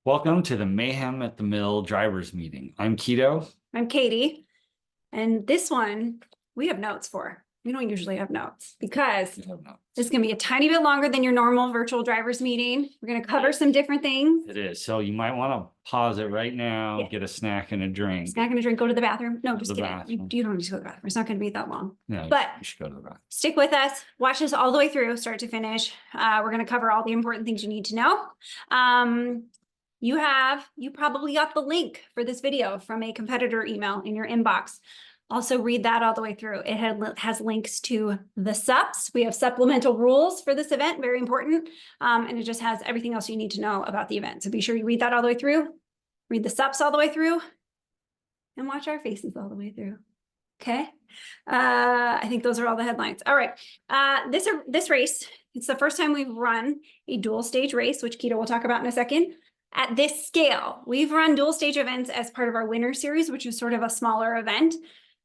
Welcome to the Mayhem at the Mill drivers meeting. I'm Keto. I'm Katie, and this one we have notes for. We don't usually have notes because this is going to be a tiny bit longer than your normal virtual drivers meeting. We're going to cover some different things. It is. So you might want to pause it right now, get a snack and a drink. Snack and a drink, go to the bathroom. No, just kidding. Bathroom. You don't need to go to the bathroom. It's not going to be that long. No, but you should go to the bathroom. Stick with us. Watch this all the way through, start to finish. We're going to cover all the important things you need to know. You probably got the link for this video from a competitor email in your inbox. Also read that all the way through. It has links to the SUPs. We have supplemental rules for this event, very important. And it just has everything else you need to know about the event. So be sure you read that all the way through, read the SUPs all the way through, and watch our faces all the way through. Okay. I think those are all the headlines. All right. This race, it's the first time we've run a dual stage race, which Keto will talk about in a second. At this scale, we've run dual stage events as part of our winter series, which is sort of a smaller event.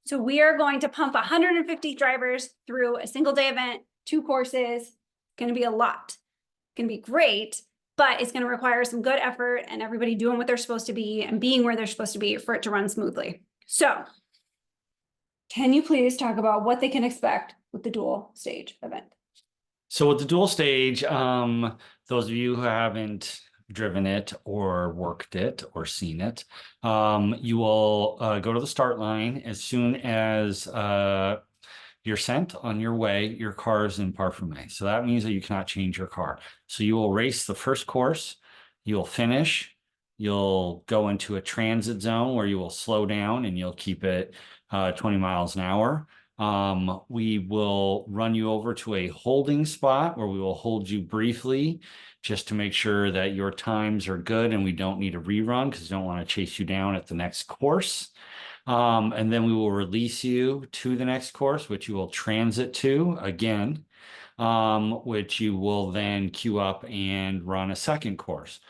So we are going to pump 150 drivers through a single day event, 2 courses. It's going to be a lot. It's going to be great, but it's going to require some good effort and everybody doing what they're supposed to be and being where they're supposed to be for it to run smoothly. So can you please talk about what they can expect with the dual stage event? So with the dual stage, those of you who haven't driven it or worked it or seen it, you will go to the start line as soon as you're sent on your way. Your car is in parfumé, so that means that you cannot change your car. So you will race the first course, you'll finish, you'll go into a transit zone where you will slow down and you'll keep it 20 miles an hour. We will run you over to a holding spot where we will hold you briefly just to make sure that your times are good and we don't need a rerun because we don't want to chase you down at the next course. And then we will release you to the next course, which you will transit to again, which you will then queue up and run a second course.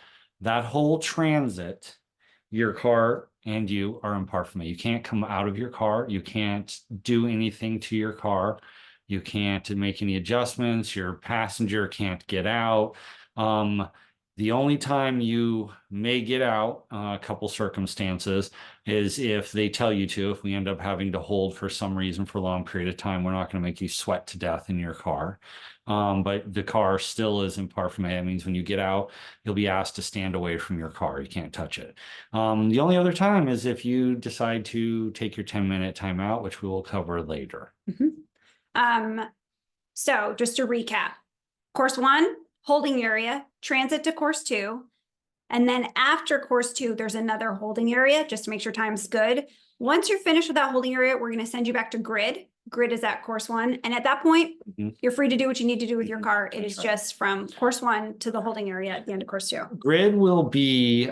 That whole transit, your car and you are in parfumé. You can't come out of your car. You can't do anything to your car. You can't make any adjustments. Your passenger can't get out. The only time you may get out, a couple circumstances, is if they tell you to. If we end up having to hold for some reason for a long period of time, we're not going to make you sweat to death in your car. But the car still is in parfumé. That means when you get out, you'll be asked to stand away from your car. You can't touch it. The only other time is if you decide to take your 10-minute timeout, which we will cover later. So just to recap, course 1, holding area, transit to course 2. And then after course 2, there's another holding area just to make sure time's good. Once you're finished with that holding area, we're going to send you back to grid. Grid is at course 1. And at that point, you're free to do what you need to do with your car. It is just from course 1 to the holding area at the end of course 2. Grid will be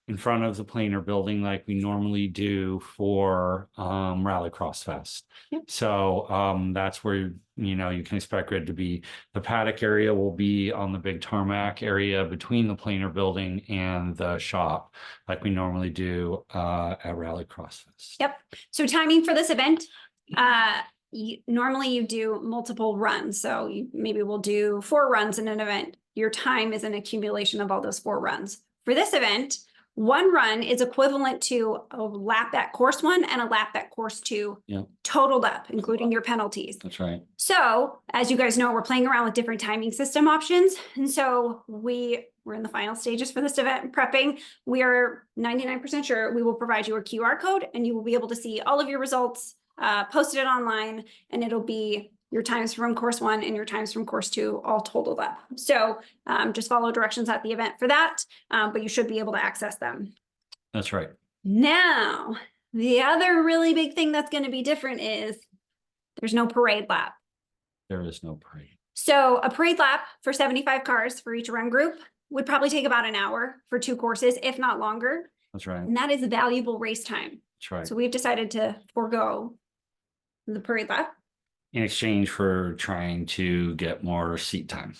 in front of the planer building like we normally do for Rallycross Fest. Yep. So that's where you can expect grid to be. The paddock area will be on the big tarmac area between the planer building and the shop like we normally do at Rallycross Fest. Yep. So timing for this event, normally you do multiple runs. So maybe we'll do 4 runs in an event. Your time is an accumulation of all those 4 runs. For this event, 1 run is equivalent to a lap at course 1 and a lap at course 2, totaled up, including your penalties. That's right. So as you guys know, we're playing around with different timing system options. And so we're in the final stages for this event prepping. We are 99% sure we will provide you a QR code and you will be able to see all of your results, posted it online, and it'll be your times from course 1 and your times from course 2 all totaled up. So just follow directions at the event for that, but you should be able to access them. That's right. Now, the other really big thing that's going to be different is there's no parade lap. There is no parade. So a parade lap for 75 cars for each run group would probably take about an hour for 2 courses, if not longer. That's right. And that is valuable race time. That's right. So we've decided to forego the parade lap in exchange for trying to get more seat time.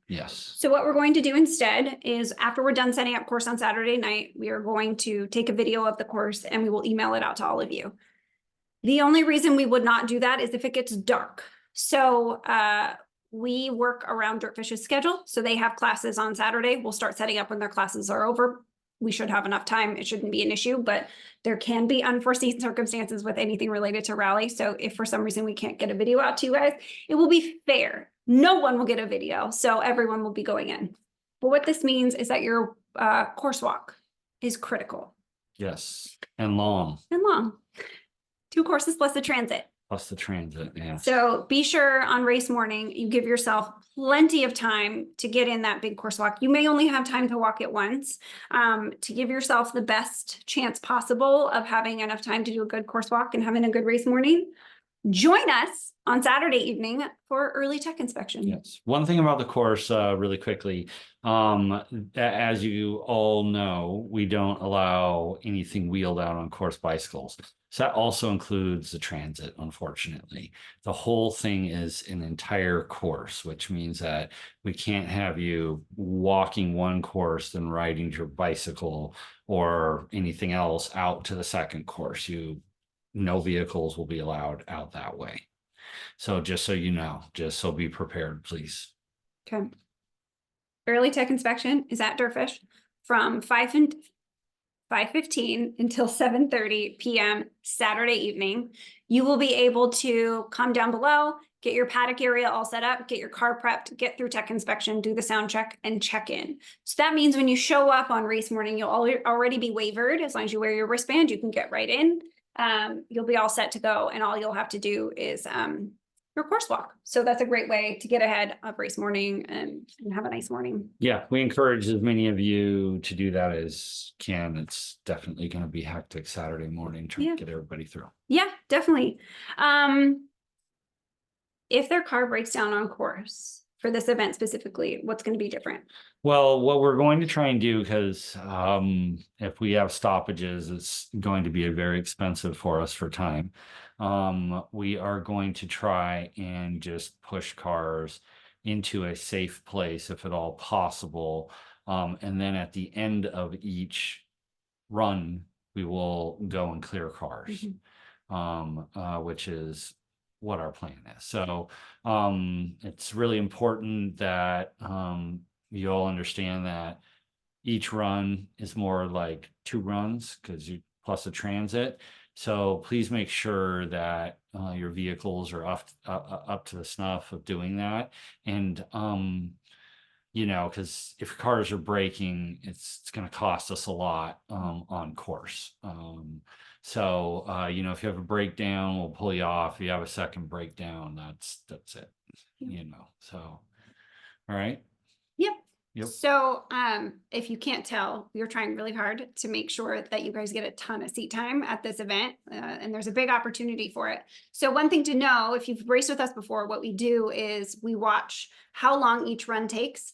Yes. So what we're going to do instead is after we're done setting up course on Saturday night, we are going to take a video of the course and we will email it out to all of you. The only reason we would not do that is if it gets dark. So we work around DirtFish's schedule. So they have classes on Saturday. We'll start setting up when their classes are over. We should have enough time. It shouldn't be an issue, but there can be unforeseen circumstances with anything related to rally. So if for some reason we can't get a video out to you guys, it will be fair. No one will get a video, so everyone will be going in. But what this means is that your course walk is critical. Yes, and long. And long. 2 courses plus the transit. Plus the transit, yeah. So be sure on race morning, you give yourself plenty of time to get in that big course walk. You may only have time to walk it once, to give yourself the best chance possible of having enough time to do a good course walk and having a good race morning. Join us on Saturday evening for early tech inspection. Yes. One thing about the course, really quickly, as you all know, we don't allow anything wheeled out on course bicycles. So that also includes the transit, unfortunately. The whole thing is an entire course, which means that we can't have you walking one course and riding your bicycle or anything else out to the second course. No vehicles will be allowed out that way. So just so you know, just so be prepared, please. Okay. Early tech inspection is at DirtFish from 5:15 until 7:30 p.m. Saturday evening. You will be able to come down below, get your paddock area all set up, get your car prepped, get through tech inspection, do the sound check, and check in. So that means when you show up on race morning, you'll already be waivered. As long as you wear your wristband, you can get right in. You'll be all set to go, and all you'll have to do is your course walk. So that's a great way to get ahead of race morning and have a nice morning. Yeah, we encourage as many of you to do that as can. It's definitely going to be hectic Saturday morning trying to get everybody through. Yeah, definitely. If their car breaks down on course for this event specifically, what's going to be different? Well, what we're going to try and do, because if we have stoppages, it's going to be very expensive for us for time. We are going to try and just push cars into a safe place if at all possible. And then at the end of each run, we will go and clear cars, which is what our plan is. So it's really important that you all understand that each run is more like 2 runs because you plus a transit. So please make sure that your vehicles are up to the snuff of doing that. And you know, because if cars are breaking, it's going to cost us a lot on course. So you know, if you have a breakdown, we'll pull you off. If you have a second breakdown, that's it. You know, so all right. Yep. So if you can't tell, we're trying really hard to make sure that you guys get a ton of seat time at this event, and there's a big opportunity for it. So one thing to know, if you've raced with us before, what we do is we watch how long each run takes,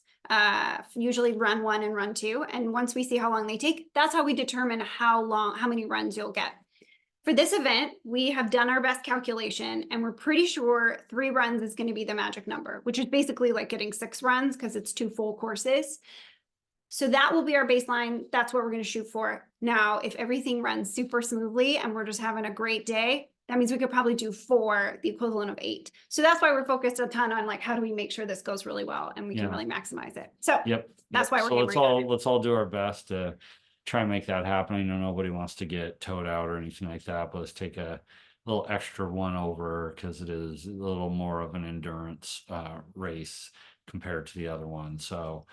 usually run 1 and run 2. And once we see how long they take, that's how we determine how many runs you'll get. For this event, we have done our best calculation, and we're pretty sure 3 runs is going to be the magic number, which is basically like getting 6 runs because it's 2 full courses. So that will be our baseline. That's what we're going to shoot for. Now, if everything runs super smoothly and we're just having a great day, that means we could probably do 4, the equivalent of 8. So that's why we're focused a ton on like, how do we make sure this goes really well and we can really maximize it. So that's why we're let's all do our best to try and make that happen. I know nobody wants to get towed out or anything like that, but let's take a little extra one over because it is a little more of an endurance race compared to the other one. So,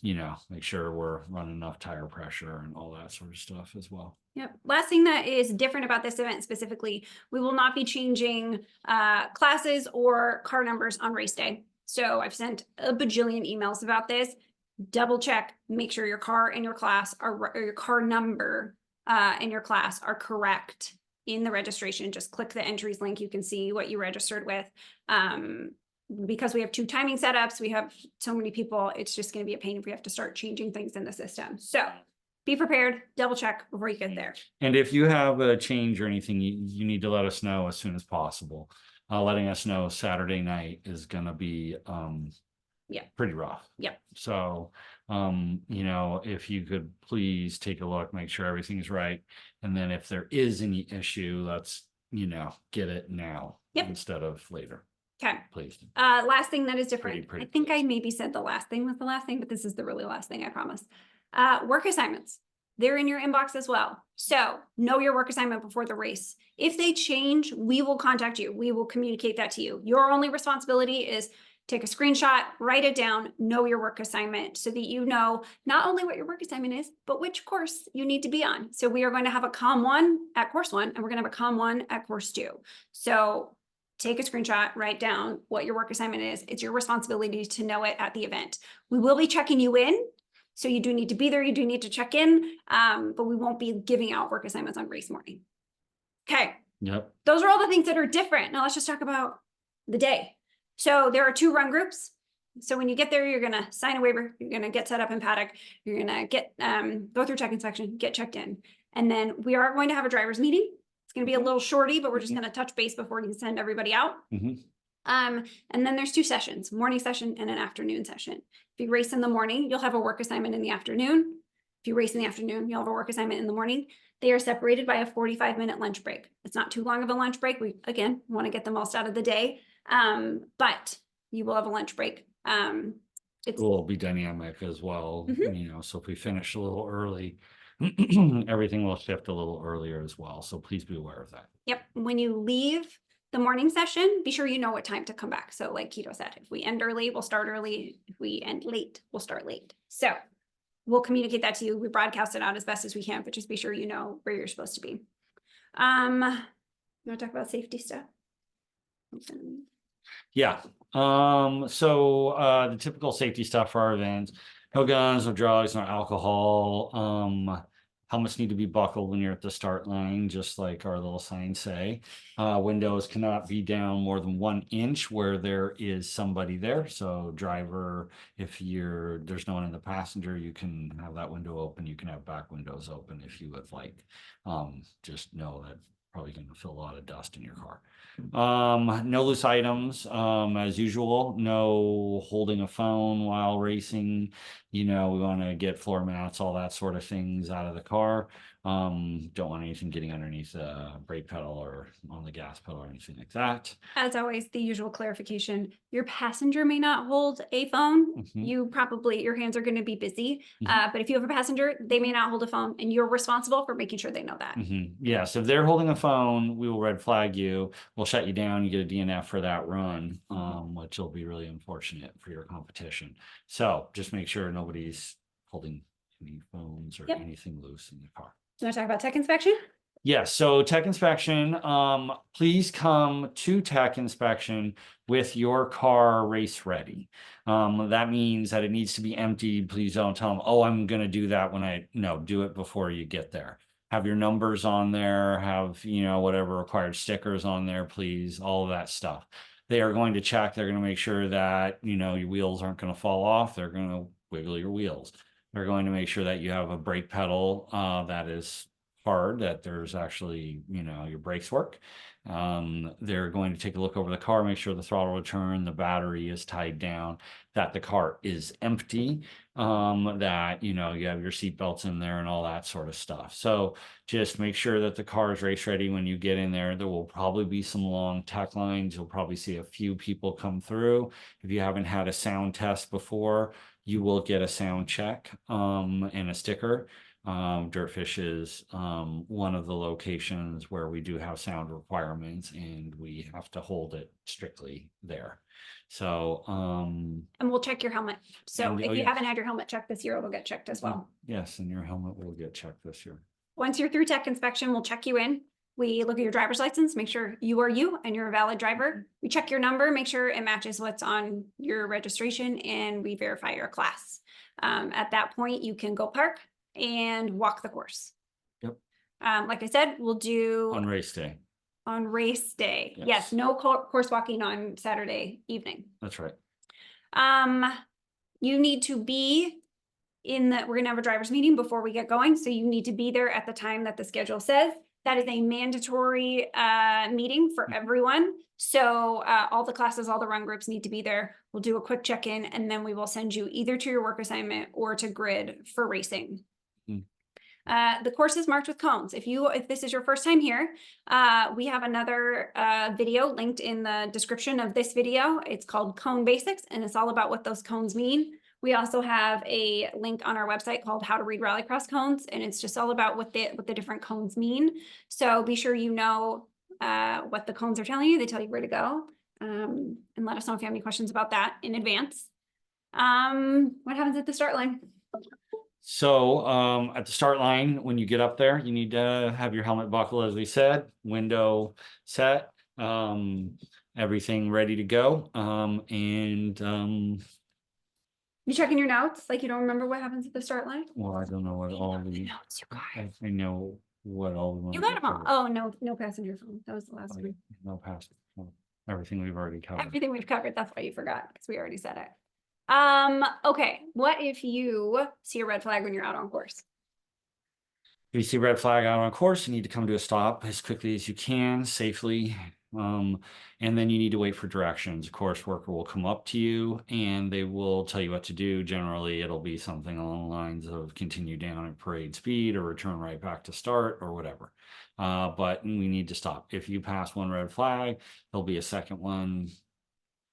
you know, make sure we're running enough tire pressure and all that sort of stuff as well. Yep. Last thing that is different about this event specifically, we will not be changing classes or car numbers on race day. So I've sent a bajillion emails about this. Double check, make sure your car and your class or your car number and your class are correct in the registration. Just click the entries link. You can see what you registered with. Because we have 2 timing setups, we have so many people, it's just going to be a pain if we have to start changing things in the system. So be prepared, double check before you get there. And if you have a change or anything, you need to let us know as soon as possible. Letting us know Saturday night is going to be pretty rough. So you know, if you could please take a look, make sure everything's right, and then if there is any issue, let's, you know, get it now instead of later. Okay. please. Last thing that is different. Pretty I think I please. maybe said the last thing was the last thing, but this is the really last thing, I promise. Work assignments. They're in your inbox as well. So know your work assignment before the race. If they change, we will contact you. We will communicate that to you. Your only responsibility is take a screenshot, write it down, know your work assignment so that you know not only what your work assignment is, but which course you need to be on. So we are going to have a COM 1 at course 1, and we're going to have a COM 1 at course 2. So take a screenshot, write down what your work assignment is. It's your responsibility to know it at the event. We will be checking you in. So you do need to be there. You do need to check in, but we won't be giving out work assignments on race morning. Okay. Yep. Those are all the things that are different. Now let's just talk about the day. So there are 2 run groups. So when you get there, you're going to sign a waiver. You're going to get set up in paddock. You're going to get go through tech inspection, get checked in. And then we are going to have a driver's meeting. It's going to be a little shorty, but we're just going to touch base before you send everybody out. And then there's 2 sessions, morning session and an afternoon session. If you race in the morning, you'll have a work assignment in the afternoon. If you race in the afternoon, you'll have a work assignment in the morning. They are separated by a 45-minute lunch break. It's not too long of a lunch break. We, again, want to get the most out of the day. But you will have a lunch break. It will be dynamic as well, you know, so if we finish a little early, everything will shift a little earlier as well. So please be aware of that. Yep. When you leave the morning session, be sure you know what time to come back. So like Keto said, if we end early, we'll start early. If we end late, we'll start late. So we'll communicate that to you. We broadcast it out as best as we can, but just be sure you know where you're supposed to be. You want to talk about safety stuff? Yeah. So the typical safety stuff for our events: no guns, no drugs, no alcohol. Helmets need to be buckled when you're at the start line, just like our little signs say. Windows cannot be down more than 1 inch where there is somebody there. So driver, if there's no one in the passenger, you can have that window open. You can have back windows open if you would like. Just know that probably going to fill a lot of dust in your car. No loose items, as usual. No holding a phone while racing. You know, we want to get floor mats, all that sort of things out of the car. Don't want anything getting underneath the brake pedal or on the gas pedal or anything like that. As always, the usual clarification: your passenger may not hold a phone. You probably, your hands are going to be busy. But if you have a passenger, they may not hold a phone, and you're responsible for making sure they know that. Yes, if they're holding a phone, we will red flag you. We'll shut you down. You get a DNF for that run, which will be really unfortunate for your competition. So just make sure nobody's holding any phones or anything loose in the car. Do you want to talk about tech inspection? Yes, so tech inspection, please come to tech inspection with your car race ready. That means that it needs to be emptied. Please don't tell them, oh, I'm going to do that when no, do it before you get there. Have your numbers on there, have, you know, whatever required stickers on there, please, all of that stuff. They are going to check, they're going to make sure that, you know, your wheels aren't going to fall off. They're going to wiggle your wheels. They're going to make sure that you have a brake pedal that is hard, that there's actually, you know, your brakes work. They're going to take a look over the car, make sure the throttle return, the battery is tied down, that the car is empty, that, you know, you have your seat belts in there and all that sort of stuff. So just make sure that the car is race ready when you get in there. There will probably be some long tech lines. You'll probably see a few people come through. If you haven't had a sound test before, you will get a sound check and a sticker. DirtFish is one of the locations where we do have sound requirements, and we have to hold it strictly there. So and we'll check your helmet. So if you haven't had your helmet checked this year, it'll get checked as well. Yes, and your helmet will get checked this year. Once you're through tech inspection, we'll check you in. We look at your driver's license, make sure you are you and you're a valid driver. We check your number, make sure it matches what's on your registration, and we verify your class. At that point, you can go park and walk the course. Yep. Like I said, we'll do on race day. On race day. Yes, no course walking on Saturday evening. That's right. You need to be we're going to have a driver's meeting before we get going. So you need to be there at the time that the schedule says. That is a mandatory meeting for everyone. So all the classes, all the run groups need to be there. We'll do a quick check-in, and then we will send you either to your work assignment or to grid for racing. The course is marked with cones. If this is your first time here, we have another video linked in the description of this video. It's called Cone Basics, and it's all about what those cones mean. We also have a link on our website called How to Read Rallycross Cones, and it's just all about what the different cones mean. So be sure you know what the cones are telling you. They tell you where to go. And let us know if you have any questions about that in advance. What happens at the start line? So at the start line, when you get up there, you need to have your helmet buckle, as we said, window set, everything ready to go. You checking your notes? Like you don't remember what happens at the start line? Well, I don't know what all the notes you got. I know what all the You got them all. Oh, no passenger phone. That was the last one. No past everything we've already covered. Everything we've covered. That's why you forgot, because we already said it. Okay. What if you see a red flag when you're out on course? If you see a red flag out on course, you need to come to a stop as quickly as you can, safely. And then you need to wait for directions. A course worker will come up to you and they will tell you what to do. Generally, it'll be something along the lines of continue down at parade speed or return right back to start or whatever. But we need to stop. If you pass one red flag, there'll be a second one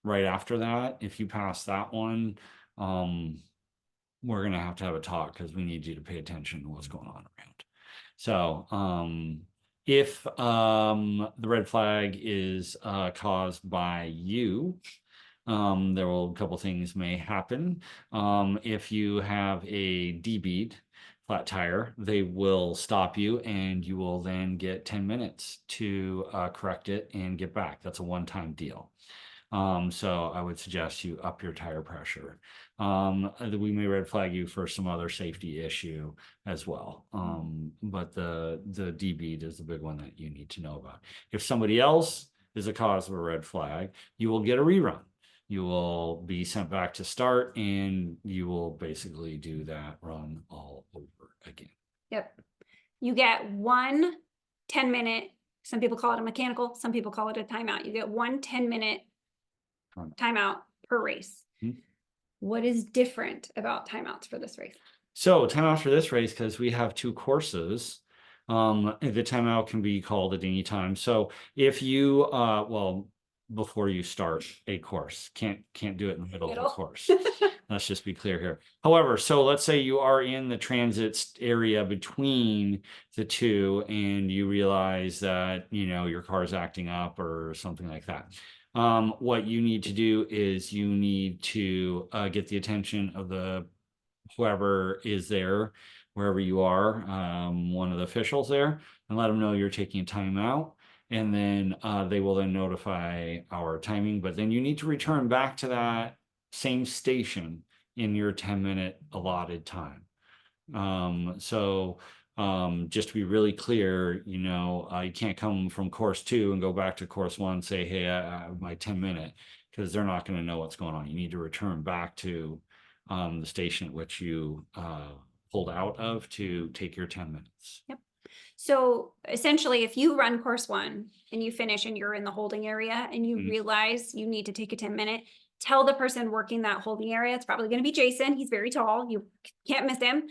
right after that. If you pass that one, we're going to have a talk because we need you to pay attention to what's going on around. So if the red flag is caused by you, a couple things may happen. If you have a D-bead flat tire, they will stop you and you will then get 10 minutes to correct it and get back. That's a one-time deal. So I would suggest you up your tire pressure. We may red flag you for some other safety issue as well. But the D-bead is the big one that you need to know about. If somebody else is a cause of a red flag, you will get a rerun. You will be sent back to start and you will basically do that run all over again. Yep. You get 1 10-minute, some people call it a mechanical, some people call it a timeout. You get 1 10-minute timeout per race. What is different about timeouts for this race? So timeout for this race, because we have 2 courses, the timeout can be called at any time. So if you, before you start a course, can't do it in the middle of the course. Let's just be clear here. However, so let's say you are in the transit area between the 2 and you realize that, your car is acting up or something like that. What you need to do is you need to get the attention of whoever is there, wherever you are, one of the officials there, and let them know you're taking a time out. And then they will then notify our timing, but then you need to return back to that same station in your 10-minute allotted time. Just to be really clear, you can't come from course 2 and go back to course 1 and say, hey, I have my 10-minute, because they're not going to know what's going on. You need to return back to the station at which you pulled out of to take your 10 minutes. Yep. So essentially, if you run course 1 and you finish and you're in the holding area and you realize you need to take a 10-minute, tell the person working that holding area, it's probably going to be Jason. He's very tall. You can't miss him.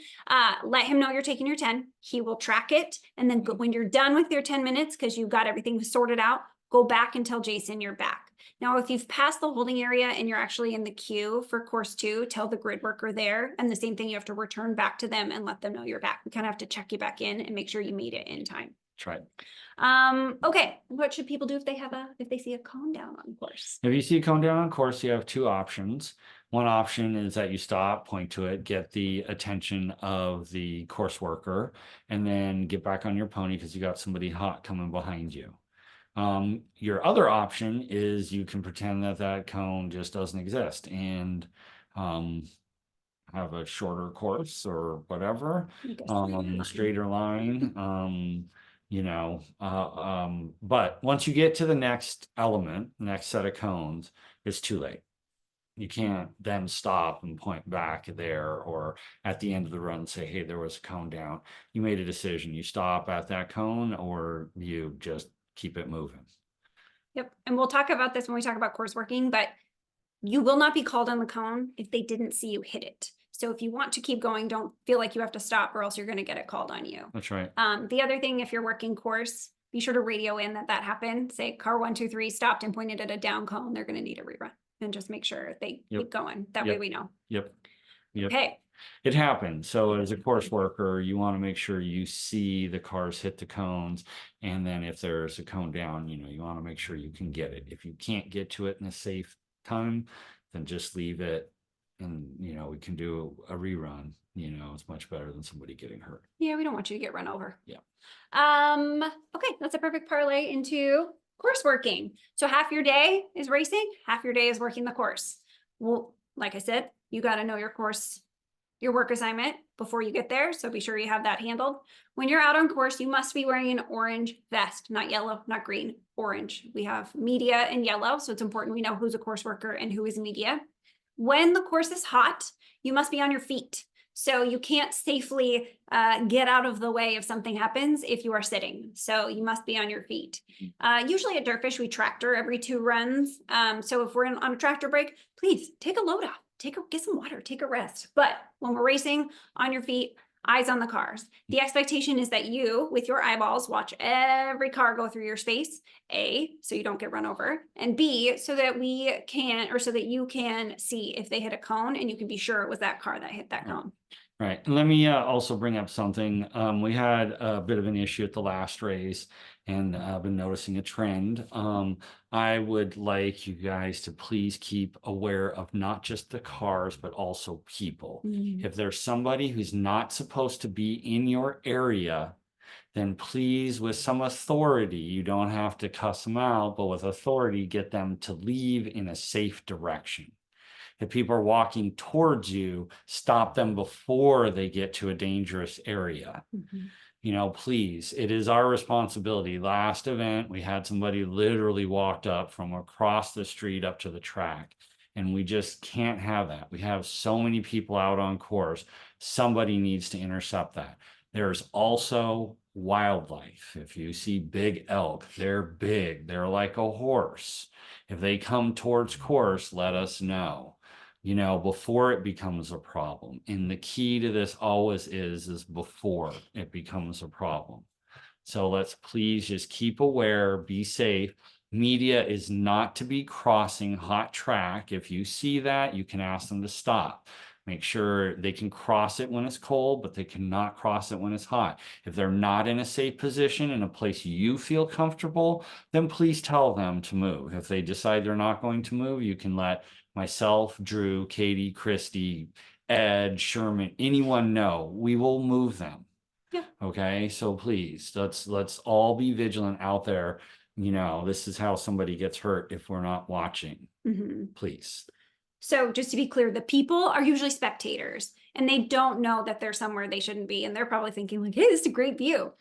Let him know you're taking your 10. He will track it. And then when you're done with your 10 minutes, because you've got everything sorted out, go back and tell Jason you're back. Now, if you've passed the holding area and you're actually in the queue for course 2, tell the grid worker there. And the same thing, you have to return back to them and let them know you're back. We kind of have to check you back in and make sure you made it in time. That's right. Okay. What should people do if they see a cone down on course? If you see a cone down on course, you have 2 options. One option is that you stop, point to it, get the attention of the course worker, and then get back on your pony because you got somebody hot coming behind you. Your other option is you can pretend that cone just doesn't exist and have a shorter course or whatever, straighter line, but once you get to the next set of cones, it's too late. You can't then stop and point back there or at the end of the run say, hey, there was a cone down. You made a decision. You stop at that cone or you just keep it moving. Yep. And we'll talk about this when we talk about course working, but you will not be called on the cone if they didn't see you hit it. So if you want to keep going, don't feel like you have to stop or else you're going to get it called on you. That's right. The other thing, if you're working course, be sure to radio in that happened. Say car 1, 2, 3 stopped and pointed at a down cone. They're going to need a rerun, and just make sure they Yep. keep going. That way Yep. we know. Yep. Yep. Okay. It happens. So as a course worker, you want to make sure you see the cars hit the cones. And then if there's a cone down, you want to make sure you can get it. If you can't get to it in a safe time, then just leave it. And, we can do a rerun. It's much better than somebody getting hurt. Yeah, we don't want you to get run over. Yeah. Okay, that's a perfect parlay into course working. So half your day is racing, half your day is working the course. Well, like I said, you got to know your course, your work assignment before you get there. So be sure you have that handled. When you're out on course, you must be wearing an orange vest, not yellow, not green, orange. We have media and yellow. So it's important we know who's a course worker and who is media. When the course is hot, you must be on your feet. So you can't safely get out of the way if something happens if you are sitting. So you must be on your feet. Usually at DirtFish, we tractor every 2 runs. So if we're on a tractor break, please take a load off, get some water, take a rest. But when we're racing, on your feet, eyes on the cars. The expectation is that you, with your eyeballs, watch every car go through your space, A, so you don't get run over, and B, so that you can see if they hit a cone and you can be sure it was that car that hit that cone. Right. And let me also bring up something. We had a bit of an issue at the last race, and I've been noticing a trend. I would like you guys to please keep aware of not just the cars, but also people. If there's somebody who's not supposed to be in your area, then please, with some authority, you don't have to cuss them out, but with authority, get them to leave in a safe direction. If people are walking towards you, stop them before they get to a dangerous area. Please, it is our responsibility. Last event, we had somebody literally walked up from across the street up to the track, and we just can't have that. We have so many people out on course. Somebody needs to intercept that. There's also wildlife. If you see big elk, they're big. They're like a horse. If they come towards course, let us know. Before it becomes a problem. And the key to this always is before it becomes a problem. So let's please just keep aware, be safe. Media is not to be crossing hot track. If you see that, you can ask them to stop. Make sure they can cross it when it's cold, but they cannot cross it when it's hot. If they're not in a safe position, in a place you feel comfortable, then please tell them to move. If they decide they're not going to move, you can let myself, Drew, Katie, Christy, Ed, Sherman, anyone know. We will move them. Yeah. Okay, so please, let's all be vigilant out there. This is how somebody gets hurt if we're not watching. Please. So just to be clear, the people are usually spectators and they don't know that they're somewhere they shouldn't be. And they're probably thinking like, hey, this is a great view.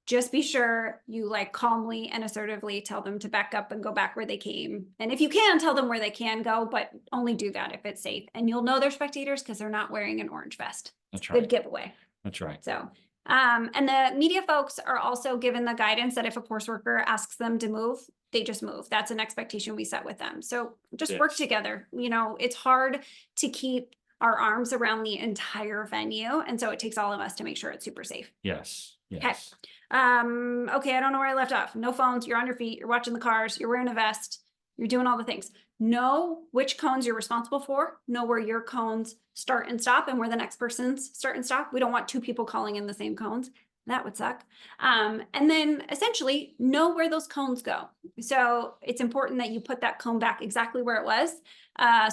Just be sure you calmly and assertively tell them to back up and go back where they came. And if you can, tell them where they can go, but only do that if it's safe. And you'll know they're spectators because they're not wearing an orange vest. That's right. Good giveaway. That's right. So, and the media folks are also given the guidance that if a course worker asks them to move, they just move. That's an expectation we set with them. So just work together. It's hard to keep our arms around the entire venue. And so it takes all of us to make sure it's super safe. Yes. Yes. Okay. Okay, I don't know where I left off. No phones, you're on your feet, you're watching the cars, you're wearing a vest, you're doing all the things. Know which cones you're responsible for, know where your cones start and stop and where the next person's start and stop. We don't want 2 people calling in the same cones. That would suck. And then essentially know where those cones go. So it's important that you put that cone back exactly where it was,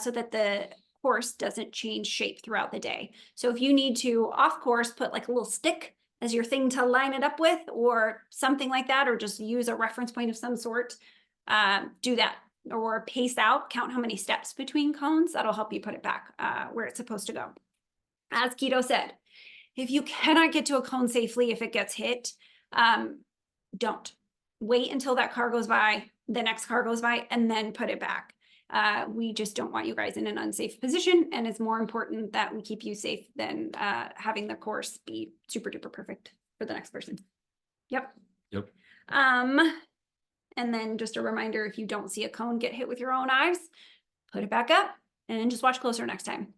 so that the course doesn't change shape throughout the day. So if you need to off course, put like a little stick as your thing to line it up with or something like that, or just use a reference point of some sort, do that. Or pace out, count how many steps between cones. That'll help you put it back where it's supposed to go. As Keto said, if you cannot get to a cone safely, if it gets hit, don't. Wait until that car goes by, the next car goes by, and then put it back. We just don't want you guys in an unsafe position, and it's more important that we keep you safe than having the course be super duper perfect for the next person. Yep. And then just a reminder, if you don't see a cone get hit with your own eyes, put it back up and just watch closer next time.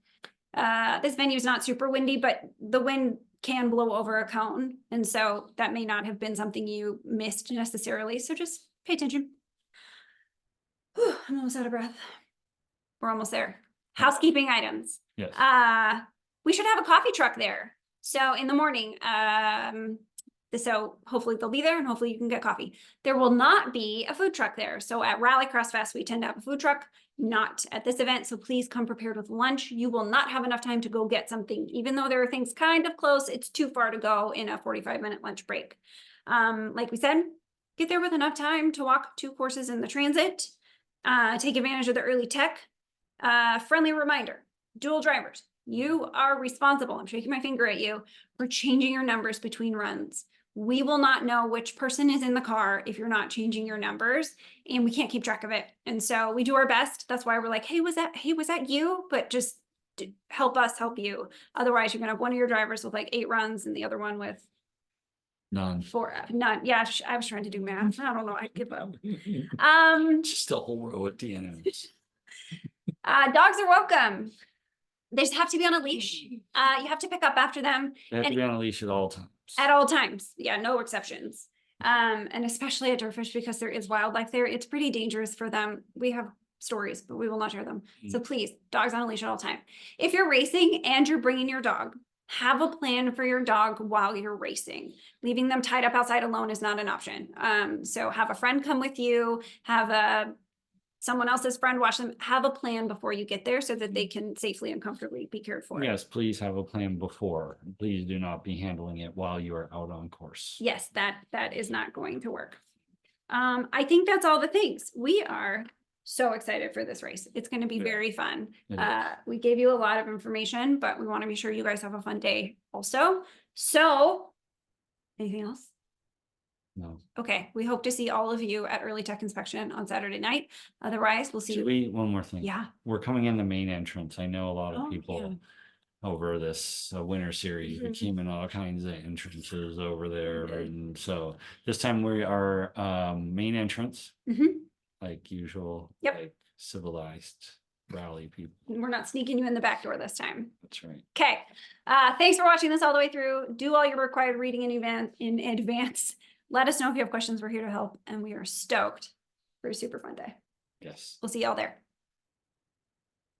This venue is not super windy, but the wind can blow over a cone. And so that may not have been something you missed necessarily. So just pay attention. Whew, I'm almost out of breath. We're almost there. Housekeeping items. Yes. We should have a coffee truck there. So in the morning, so hopefully they'll be there and hopefully you can get coffee. There will not be a food truck there. So at Rallycross Fest, we tend to have a food truck, not at this event. So please come prepared with lunch. You will not have enough time to go get something. Even though there are things kind of close, it's too far to go in a 45-minute lunch break. Like we said, get there with enough time to walk 2 courses in the transit, take advantage of the early tech. Friendly reminder, dual drivers, you are responsible. I'm shaking my finger at you for changing your numbers between runs. We will not know which person is in the car if you're not changing your numbers, and we can't keep track of it. And so we do our best. That's why we're like, hey, was that you? But just help us help you. Otherwise, you're gonna have one of your drivers with like 8 runs and the other one with None. 4. None. Yeah, I was trying to do math. I don't know. I give up. Just a whole row at the end. Dogs are welcome. They just have to be on a leash. You have to pick up after them. They have to And- be on a leash at all times. At all times. Yeah, no exceptions. And especially at DirtFish because there is wildlife there. It's pretty dangerous for them. We have stories, but we will not share them. So please, dogs on a leash at all time. If you're racing and you're bringing your dog, have a plan for your dog while you're racing. Leaving them tied up outside alone is not an option. So have a friend come with you, have someone else's friend watch them, have a plan before you get there so that they can safely and comfortably be cared for. Yes, please have a plan before. Please do not be handling it while you are out on course. Yes, that is not going to work. I think that's all the things. We are so excited for this race. It's going to be Yeah. very fun. It is. We gave you a lot of information, but we want to be sure you guys have a fun day also. So anything else? No. Okay, we hope to see all of you at early tech inspection on Saturday night. Otherwise, we'll see Should you. one more thing. Yeah. We're coming in the main entrance. I know a lot of Oh, people yeah. over this winter series, we Mhm. came in all kinds of entrances over there. And so this time we are main entrance, Mhm. like usual, Yep. like civilized rally people. We're not sneaking you in the back door this time. That's right. Okay. Thanks for watching this all the way through. Do all your required reading in advance. Let us know if you have questions. We're here to help, and we are stoked for a super fun day. Yes. We'll see y'all there.